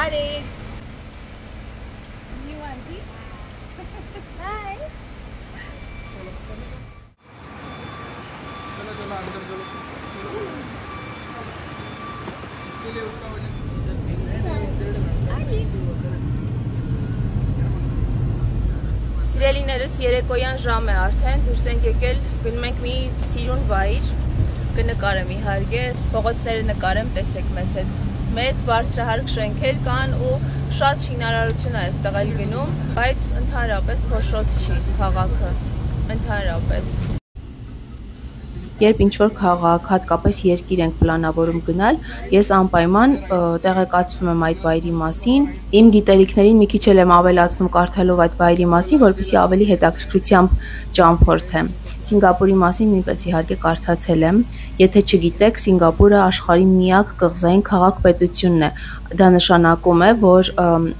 अरे you auntie? Hi. चलो चलो अंदर चलो चलो इसके लिए उसका वजन Սիրելիներս երեկոյան ժամ է արդեն, դուրս ենք եկել, գնում ենք մի սիրուն վայր, կնկարեմ իհարկե, փողոցները նկարեմ, տեսեք մեզ հետ։ Մեծ բարձրահարկ շենքեր կան ու շատ շինարարություն է այստեղ էլ գնում, բայց ընդհանրապես փոշոտ չի քաղաքը, ընդհանրապես։ Երբ ինչ-որ քաղաք, հատկապես երկիր ենք պլանավորում գնալ, ես անպայման տեղեկացվում եմ այդ վայրի մասին, իմ գիտելիքներին մի քիչ էլ եմ ավելացնում կարդալով այդ վայրի մասին, որպեսզի ավելի հետաքրքրությամբ ճամփորդեմ։ Սինգապուրի մասին նույնպես իհարկե կարդացել եմ։ Եթե չգիտեք, Սինգապուրը աշխարհի միակ կղզային քաղաք-պետությունն է։ Դա նշանակում է, որ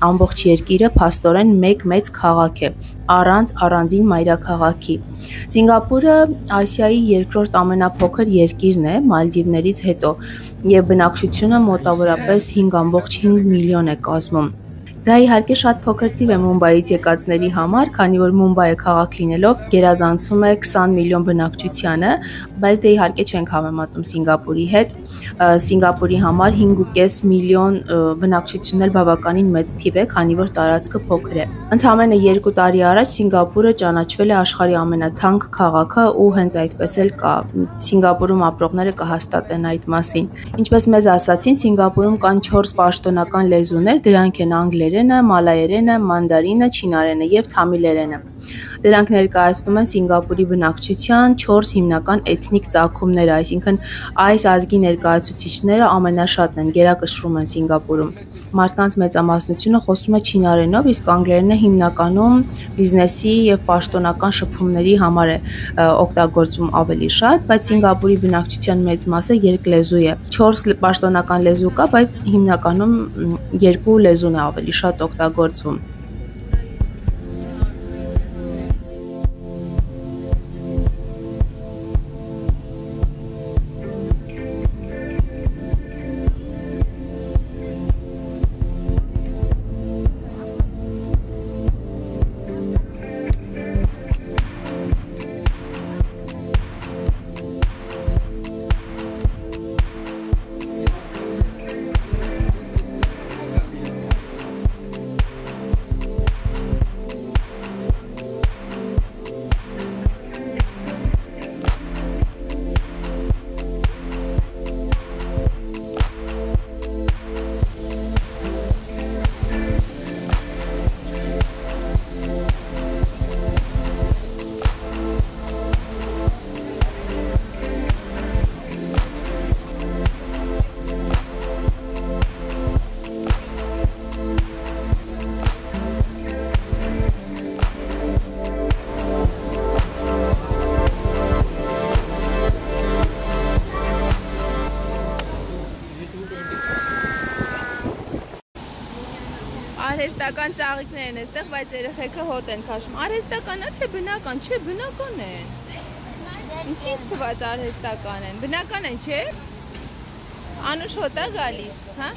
ամբողջ երկիրը փաստորեն մեկ մեծ քաղաք է, առանց առանձին մայրաքաղաքի։ Սինգապուրը Ասիայի երկրորդ ամենափոքր երկիրն է Մալդիվներից հետո եւ բնակչությունը մոտավորապես 5.5 միլիոն է կազմում։ Դա իհարկե շատ փոքր թիվ է Մումբայից եկածների համար, քանի որ Մումբայը քաղաք լինելով գերազանցում է 20 միլիոն բնակչությանը, բայց դե իհարկե չենք համեմատում Սինգապուրի հետ։ Սինգապուրի համար 5.5 միլիոն բնակչությունն էլ բավականին մեծ թիվ է, քանի որ տարածքը փոքր է։ Ընդամենը 2 տարի առաջ Սինգապուրը ճանաչվել է աշխարհի ամենաթանկ քաղաքը ու հենց այդպես էլ կա։ Սինգապուրում ապրողները կհաստատեն այդ մասին։ Ինչպես մեզ ասացին, Սինգապուրում կան 4 պաշտոնական լեզուներ, դրանք են անգլերենը, մալայերենը, մանդարինը, չինարենը եւ թամիլերենը։ Դրանք ներկայացնում են Սինգապուրի բնակչության 4 հիմնական էթնիկ ծագումները, այսինքն այս ազգի ներկայացուցիչները ամենաշատն են, գերակշռում են Սինգապուրում։ Մարդկանց մեծամասնությունը խոսում է չինարենով, իսկ անգլերենը հիմնականում բիզնեսի եւ պաշտոնական շփումների համար է օգտագործվում ավելի շատ, բայց Սինգապուրի բնակչության մեծ մասը երկլեզու է։ 4 պաշտոնական լեզու կա, բայց հիմնականում 2 լեզուն է ավելի շատ օգտագործվում։ Արհեստական ծաղիկներ են այստեղ, բայց երեխեքը հոտ են քաշում։ Արհեստական է թե բնական, չէ, բնական են։ Ինչի՞ց թվաց արհեստական են։ Բնական են, չէ։ Անուշ հոտ է գալիս, հա։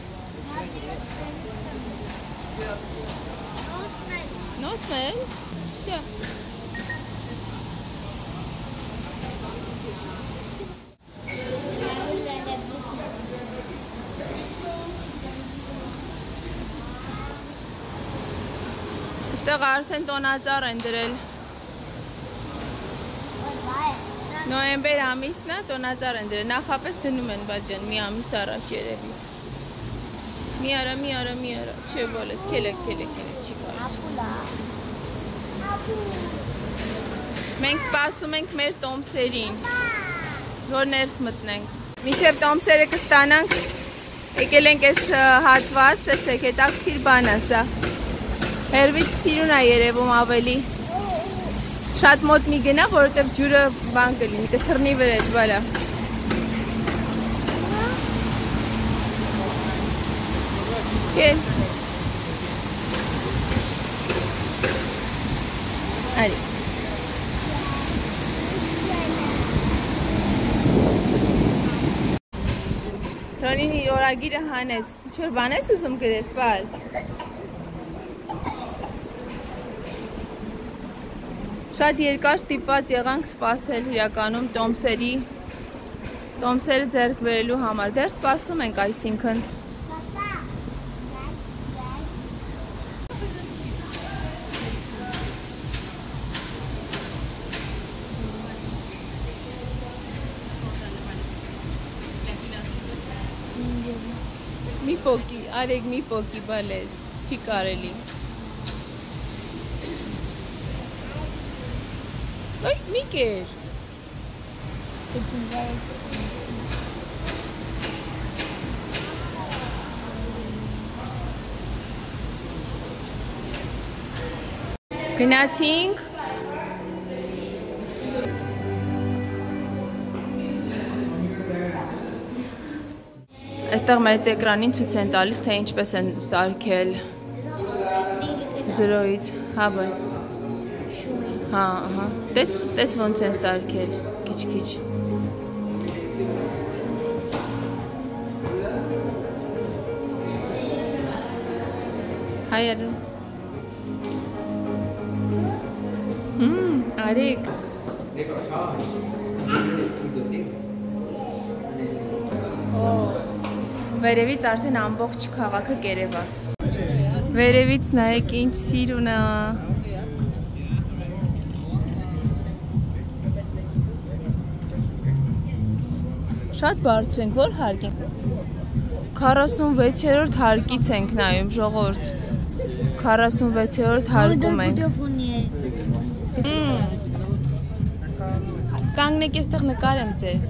No smell. Всё. Այստեղ արդեն տոնածառ են դրել։ Նոյեմբեր ամիսն է, տոնածառ են դրել։ Նախապես դնում են բաժան մի ամիս առաջ երևի։ Մի արա, չէ բոլես, քելեք, չի կարիք։ Մենք սպասում ենք մեր տոմսերին, որ ներս մտնենք։ Մինչև տոմսերը կստանանք, եկել ենք այս հատված, տեսեք, հետաքրքիր բան է սա։ Հերվից սիրուն է երևում ավելի։ Շատ մոտ մի գնա, որովհետև ջուրը բան կլինի, կթռնի վրեջ, վալա։ Կել։ Արի։ Ռոնի օրագիրը հանեց։ Ինչ-որ բան ես ուզում գրես, բալ։ Շատ երկար ստիպված եղանք սպասել իրականում տոմսերը ձեռք բերելու համար։ Դեռ սպասում ենք, այսինքն։ Մի պոկի, արեք մի պոկի բալես, չի կարելի։ Ոյ, մի կեր։ Գնացինք։ Այստեղ մեծ էկրանին ցույց են տալիս, թե ինչպես են սարքել զրոյից, հա բան։ Հա, ահա։ Տես ոնց են սարքել, քիչ-քիչ։ Հայերը։ Արեք։ Վերևից արդեն ամբողջ քաղաքը կերև է։ Վերևից նայեք ինչ սիրուն է։ Շատ բարձր ենք, որ հարկ ենք։ 46-րդ հարկից ենք նայում, ժողովուրդ։ 46-րդ հարկում ենք։ Կանգնեք, այստեղ նկարեմ ձեզ։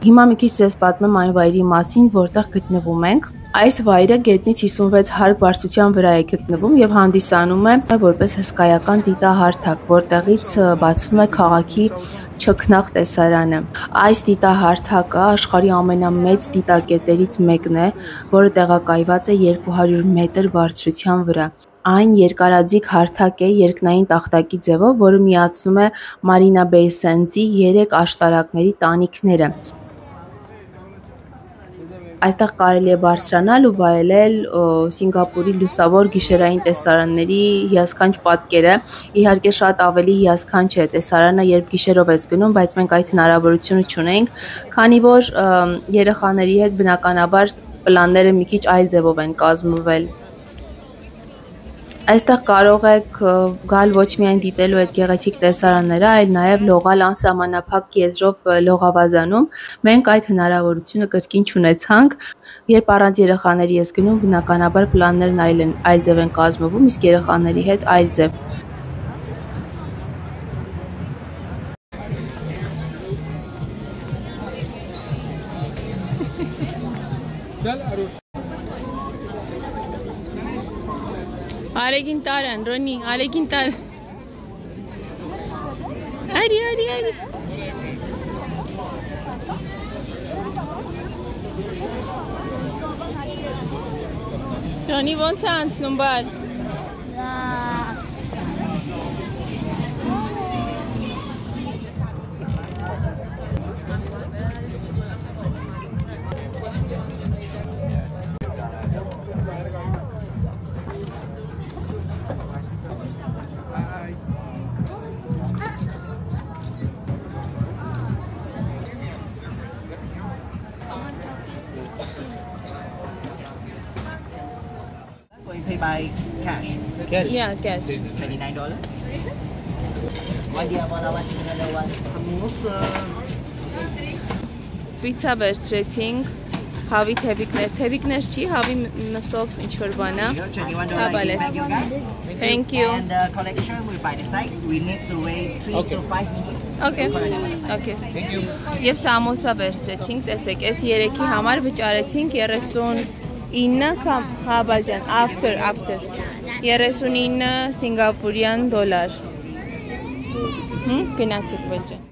Հիմա մի քիչ ձեզ պատմեմ այն վայրի մասին, որտեղ գտնվում ենք։ Այս վայրը գետնից 56 հարկ բարձրության վրա է գտնվում եւ հանդիսանում է որպես հսկայական դիտահարթակ, որտեղից բացվում է քաղաքի չքնաղ տեսարանը։ Այս դիտահարթակը աշխարհի ամենամեծ դիտակետերից մեկն է, որը տեղակայված է 200 մետր բարձրության վրա։ Այն երկարաձիգ հարթակ է երկնային տախտակի ձևով, որը միացնում է Մարինա Բեյ Սենդսի 3 աշտարակների տանիքները։ Այստեղ կարելի է բարձրանալ ու վայելել Սինգապուրի լուսավոր գիշերային տեսարանների հիասքանչ պատկերը։ Իհարկե շատ ավելի հիասքանչ է տեսարանը, երբ գիշերով ես գնում, բայց մենք այդ հնարավորությունը չունենք, քանի որ երեխաների հետ բնականաբար պլանները մի քիչ այլ ձևով են կազմվել։ Այստեղ կարող եք գալ ոչ միայն դիտելու այդ գեղեցիկ տեսարանները, այլ նաև լողալ անսահմանափակ եզրով լողավազանում։ Մենք այդ հնարավորությունը կրկին չունեցանք, երբ առանց երեխաների ես գնում, բնականաբար պլաններն այլ ձև են կազմվում, իսկ երեխաների հետ այլ ձև։ Արեգին տարան, Ռոնի, արեգին տար։ Արի։ Ռոնի ոնց է անցնում բալ։ You pay by cash. Yeah, cash. $29. One diavola, one chicken, another one samosa. Պիցա վերցրեցինք, հավի թեբիկներ չի, հավի մսով ինչ-որ բան է։ $21 բալես։ you guys. Thank you. And the collection will by the side. We need to wait 3 to 5 minutes. Okay. Thank you. Եվ սամոսա վերցրեցինք, տեսեք, այս 3-ի համար վճարեցինք 39 կամ հաբազյան, after 39 սինգապուրյան դոլար։ Գնացիք բեջան։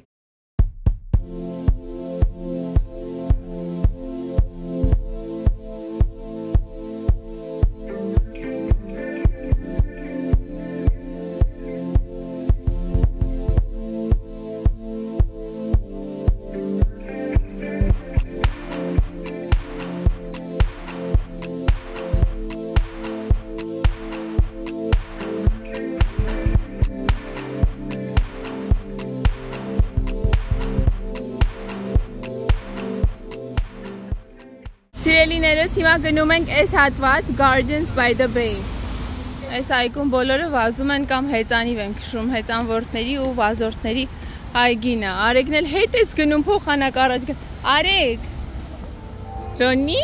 Սիրելիներս հիմա գնում ենք այս հատված Gardens by the Bay։ Այս այգում բոլորը վազում են կամ հեծանիվ են քշում, հեծանվորդների ու վազորդների այգին է։ Արեգն էլ հետ էս գնում փոխանակ առաջ։ Արեգ։ Ռոնի։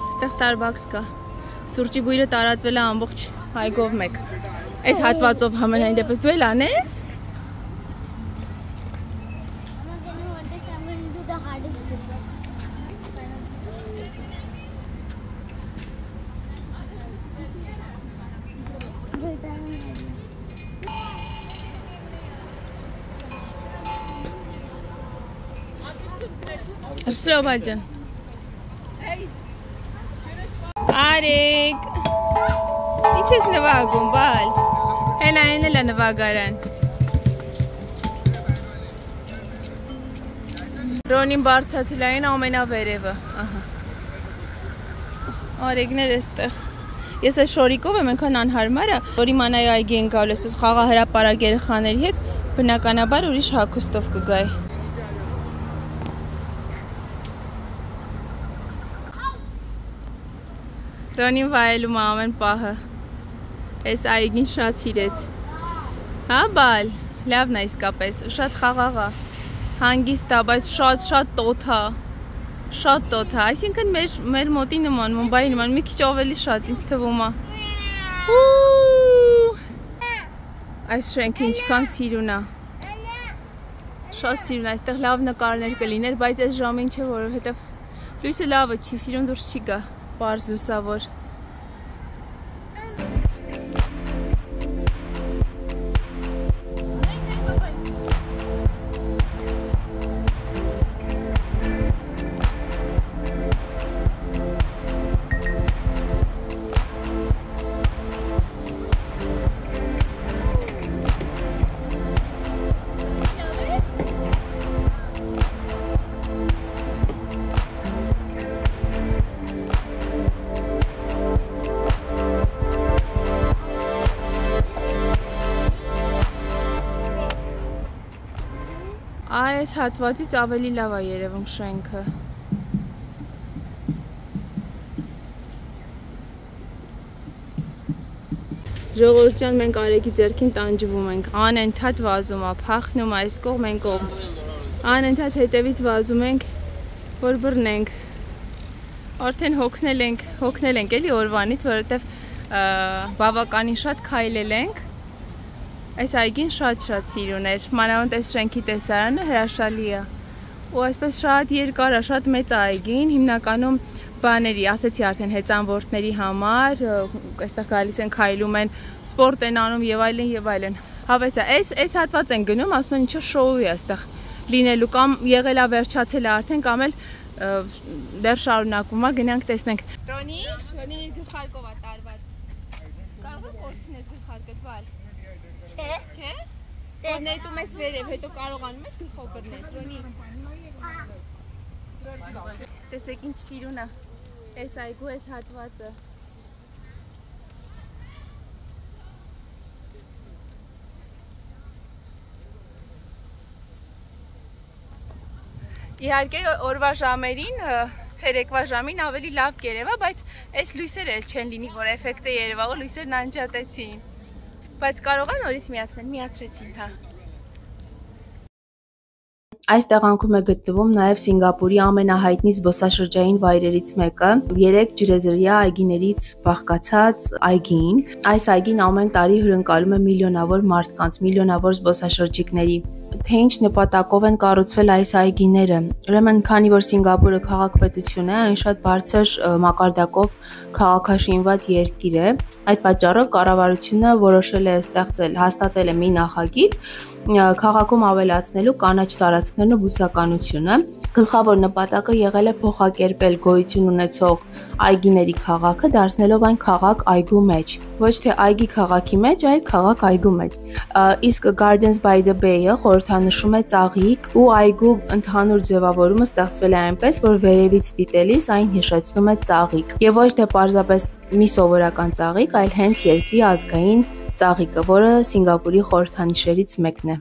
Այստեղ տարբաքս կա։ Սուրճի բույրը տարածվել է ամբողջ այգով մեկ։ Այս հատվածով համենայն դեպս դու էլ անես։ Slow bhajan. Arek. Ինչ ես նվագում, բալ։ Հելա այն էլ է նվագարան։ Ռոնին բարձացել այն ամենավերևը։ Արեգներ էստեղ։ Ես այս շորիկով եմ այնքան անհարմար է, որ իմանայի այգի են գալու այսպես խաղահրապարակ երեխաների հետ, բնականաբար ուրիշ հագուստով կգայի։ Ռոնին վայելում ամեն պահը, այս այգին շատ սիրեց, հա բալ, լավն է իսկապես, շատ խաղաղա, հանգիստ է, բայց շատ տոթ է, այսինքն մեր մոտի նման, Մումբայի նման, մի քիչ ավելի շատ ինձ թվում է, այս շենքը ինչքան սիրուն է, շատ սիրուն է, այստեղ լավ նկարներ կլիներ, բայց այս ժամին չէ, որովհետև լույսը լավը չի, սիրուն դուրս չի գա։ Պարզ լուսավոր։ Այս հատվածից ավելի լավ է երևում շենքը։ Ժողովուրդ ջան, մենք Արեգի ձեռքին տանջվում ենք, անընդհատ վազում է, փախնում այս կողմ այն կողմ։ Անընդհատ հետևից վազում ենք, որ բռնենք։ Արդեն հոգնել ենք էլի օրվանից, որովհետև բավականին շատ քայլել ենք։ Այս այգին շատ սիրուն էր, մանավանդ այս շենքի տեսարանը հրաշալի է, ու այսպես շատ երկար է, շատ մեծ է այգին, հիմնականում բաների, ասեցի արդեն հեծանվորդների համար, այստեղ գալիս են քայլում են, սպորտ են անում եւ այլն, հավես է, այս հատված են գնում, ասում են ինչ-որ շոու է այստեղ լինելու, կամ եղել է վերջացել է արդեն, կամ էլ դեռ շարունակվում է, գնանք տեսնենք։ Ռոնի իր գլխարկով է տարված, կարող է կորցնես գլխարկդ, բալ։ Չէ՞։ Որ նետում ես վերև, հետո կարողանում ես գլխով բռնես, Ռոնի։ Տեսեք ինչ սիրուն է, այս այգու այս հատվածը։ Իհարկե օրվա ժամերին, ցերեկվա ժամին ավելի լավ կերևա, բայց այս լույսերը էլ չեն լինի, որ էֆեկտը երևա, ու լույսերն անջատեցին։ Բայց կարող են նորից միացրեցին, հա։ Այս տեղանքում է գտնվում նաև Սինգապուրի ամենահայտնի զբոսաշրջային վայրերից մեկը, 3 ջրեզրյա այգիներից բաղկացած այգին։ Այս այգին ամեն տարի հյուրընկալում է միլիոնավոր մարդկանց, միլիոնավոր զբոսաշրջիկների։ Թե ինչ նպատակով են կառուցվել այս այգիները։ Ուրեմն, քանի որ Սինգապուրը քաղաք-պետություն է, այն շատ բարձր մակարդակով քաղաքաշինված երկիր է, այդ պատճառով կառավարությունը որոշել է հաստատել է մի նախագիծ քաղաքում ավելացնելու կանաչ տարածքներն ու բուսականությունը։ Գլխավոր նպատակը եղել է փոխակերպել գոյություն ունեցող այգիների քաղաքը, դարձնելով այն քաղաք այգու մեջ, ոչ թե այգի քաղաքի մեջ, այլ քաղաք այգու մեջ։ Իսկ Gardens by the Bay-ը խորհրդանշում է ծաղիկ ու այգու ընդհանուր ձևավորումը ստեղծվել է այնպես, որ վերևից դիտելիս այն հիշեցնում է ծաղիկ։ Եվ ոչ թե պարզապես մի սովորական ծաղիկ, այլ հենց երկրի ազգային ծաղիկը, որը Սինգապուրի խորհրդանիշերից մեկն է։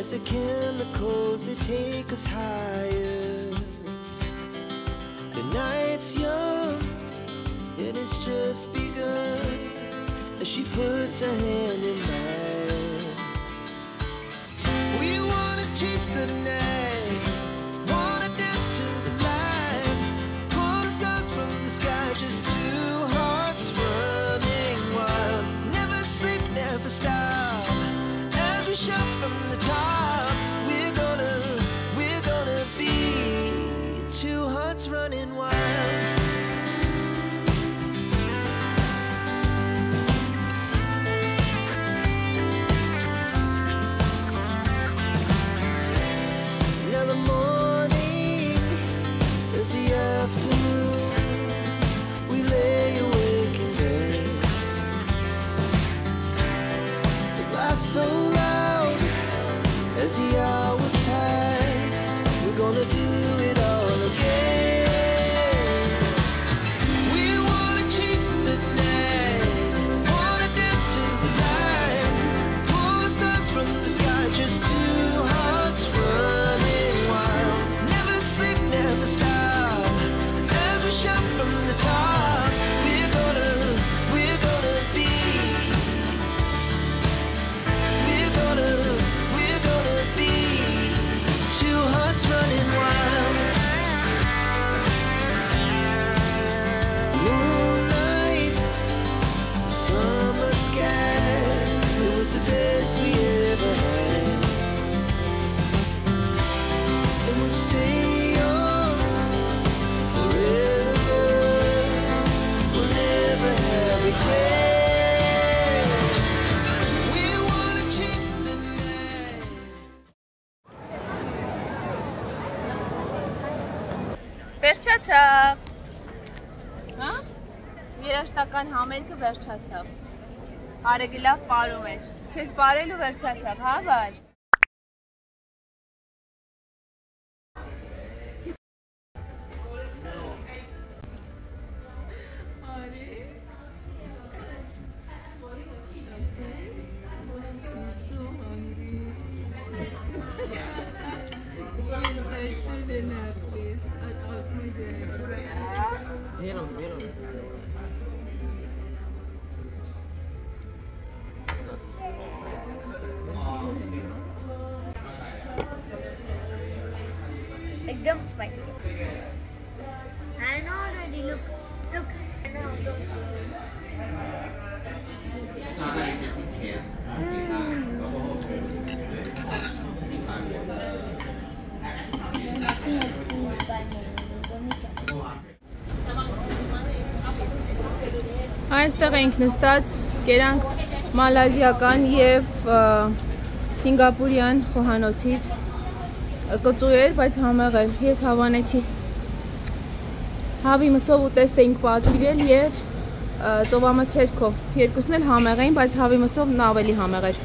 There's the chemicals that take us higher. The night's young and it's just begun as she puts her hand in mine. We wanna chase the night, wanna dance to the light, pull the stars from the sky, just two hearts running wild. Never sleep, never stop, as we shout from the top. We're gonna be two hearts running wild. Now the morning is the afternoon. We lay awake in bed. The laughs so loud as the hours pass. We're gonna do it all again. We wanna chase the night, wanna dance to the light, pull the stars from the sky, just two hearts running wild. Never sleep, never stop, as we shout from the top. We're gonna be, we're gonna be two hearts running wild. Moonlight, summer sky, it was the best we ever had. And we'll stay on forever. We'll never have regrets. We wanna chase the night. Վերջացավ։ Հա? Երաժշտական համերգը վերջացավ։ Արեգը լավ պարում էր։ Սկսեց պարել ու վերջացավ, հա, բալ։ Ekdam spicy. I know already. Look. I know. Այստեղ ենք նստած, կերանք մալազիական և սինգապուրյան խոհանոցից կծու էր, բայց համեղ էր, ես հավանեցի հավի մսով ու տեստ էինք պատվիրել և ծովամթերքով, երկուսն էլ համեղ էին, բայց հավի մսով նա ավելի համեղ էր։